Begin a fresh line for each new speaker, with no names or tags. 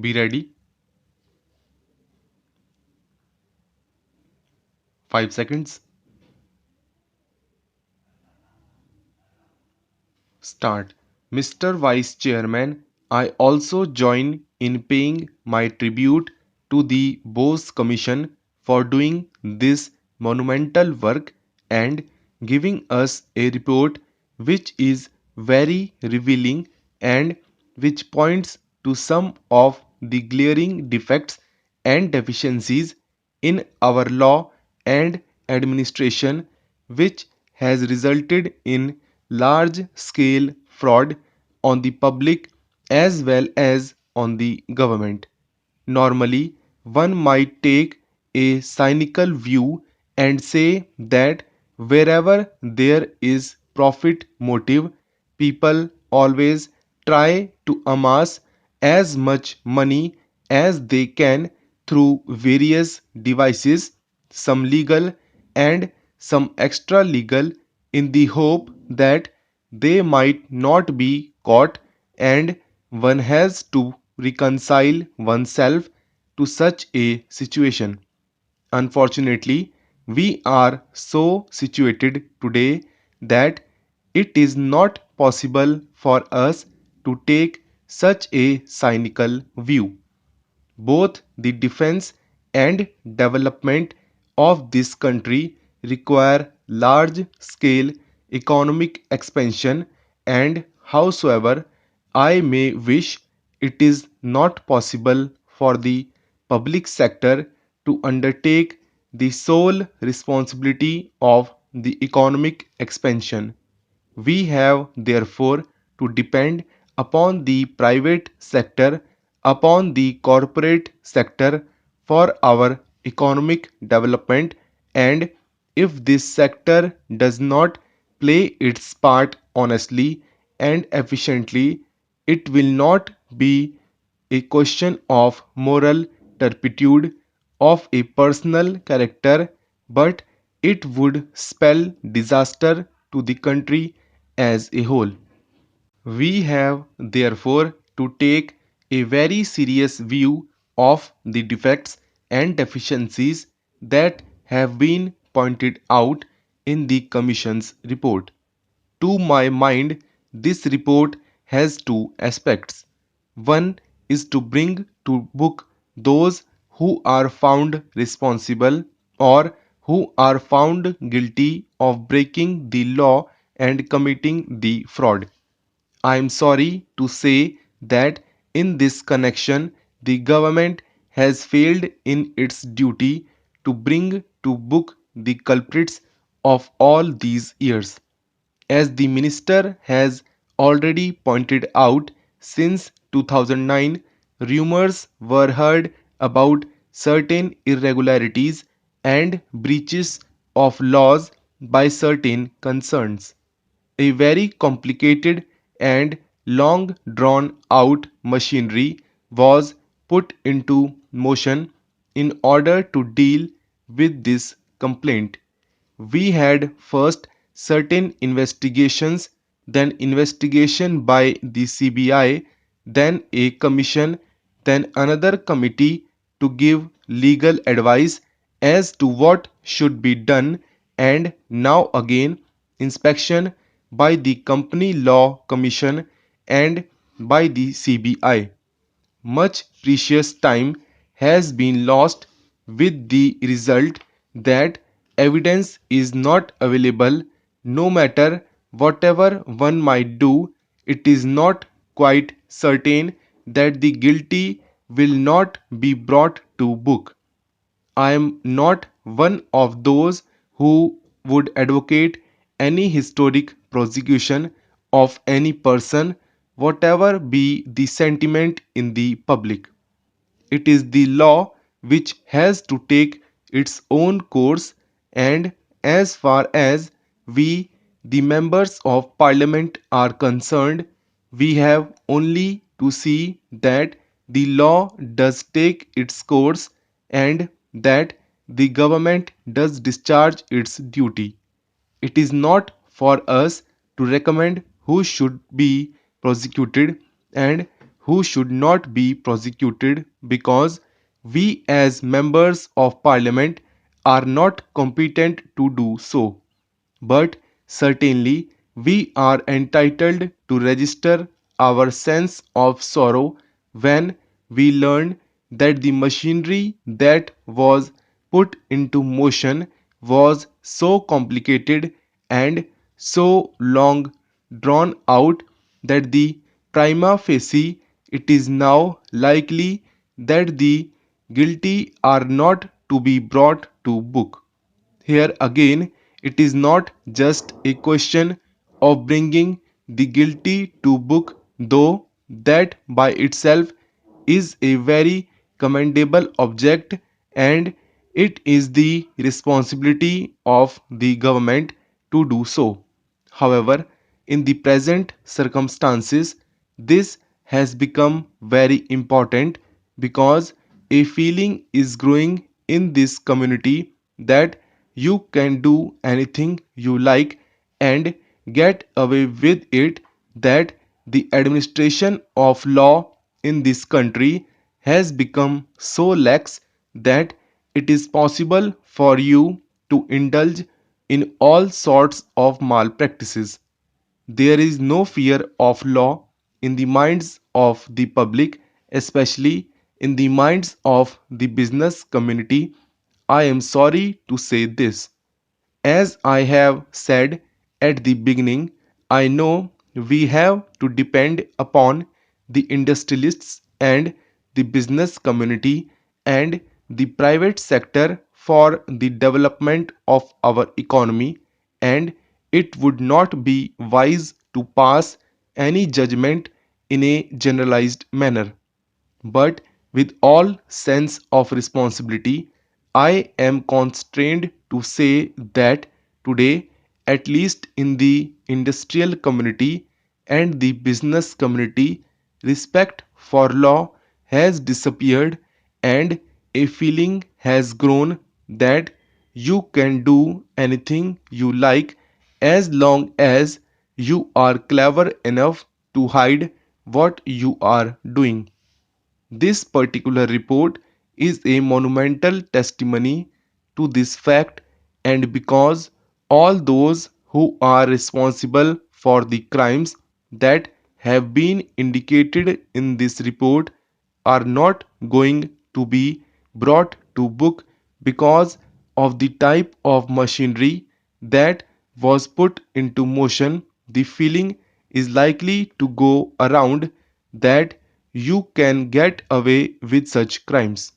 Be ready. 5 seconds. Start. Mr. Vice Chairman, I also join in paying my tribute to the Bose Commission for doing this monumental work and giving us a report which is very revealing and which points to some of the glaring defects and deficiencies in our law and administration, which has resulted in large scale fraud on the public as well as on the government. Normally, one might take a cynical view and say that wherever there is profit motive, people always try to amass as much money as they can through various devices, some legal and some extra legal, in the hope that they might not be caught, and one has to reconcile oneself to such a situation. Unfortunately, we are so situated today that it is not possible for us to take such a cynical view. Both the defense and development of this country require large scale economic expansion, and howsoever I may wish, it is not possible for the public sector to undertake the sole responsibility of the economic expansion. We have therefore to depend upon the private sector, upon the corporate sector for our economic development, and if this sector does not play its part honestly and efficiently, it will not be a question of moral turpitude of a personal character, but it would spell disaster to the country as a whole. We have therefore to take a very serious view of the defects and deficiencies that have been pointed out in the Commission's report. To my mind, this report has two aspects. One is to bring to book those who are found responsible or who are found guilty of breaking the law and committing the fraud. I am sorry to say that in this connection, the government has failed in its duty to bring to book the culprits of all these years. As the minister has already pointed out, since 2009, rumors were heard about certain irregularities and breaches of laws by certain concerns. A very complicated and long drawn out machinery was put into motion in order to deal with this complaint. We had first certain investigations, then investigation by the CBI, then a commission, then another committee to give legal advice as to what should be done, and now again inspection by the Company Law Commission and by the CBI. Much precious time has been lost, with the result that evidence is not available. No matter whatever one might do, it is not quite certain that the guilty will not be brought to book. I am not one of those who would advocate any historic prosecution of any person, whatever be the sentiment in the public. It is the law which has to take its own course, and as far as we, the members of parliament, are concerned, we have only to see that the law does take its course and that the government does discharge its duty. It is not for us to recommend who should be prosecuted and who should not be prosecuted because we as members of parliament are not competent to do so. But certainly we are entitled to register our sense of sorrow when we learn that the machinery that was put into motion was so complicated and so long drawn out that the prima facie it is now likely that the guilty are not to be brought to book. Here again, it is not just a question of bringing the guilty to book, though that by itself is a very commendable object, and it is the responsibility of the government to do so. However, in the present circumstances, this has become very important because a feeling is growing in this community that you can do anything you like and get away with it, that the administration of law in this country has become so lax that it is possible for you to indulge in all sorts of malpractices. There is no fear of law in the minds of the public, especially in the minds of the business community. I am sorry to say this. As I have said at the beginning, I know we have to depend upon the industrialists and the business community and the private sector for the development of our economy, and it would not be wise to pass any judgment in a generalized manner. But with all sense of responsibility, I am constrained to say that today, at least in the industrial community and the business community, respect for law has disappeared, and a feeling has grown that you can do anything you like as long as you are clever enough to hide what you are doing. This particular report is a monumental testimony to this fact, and because all those who are responsible for the crimes that have been indicated in this report are not going to be brought to book because of the type of machinery that was put into motion, the feeling is likely to go around that you can get away with such crimes.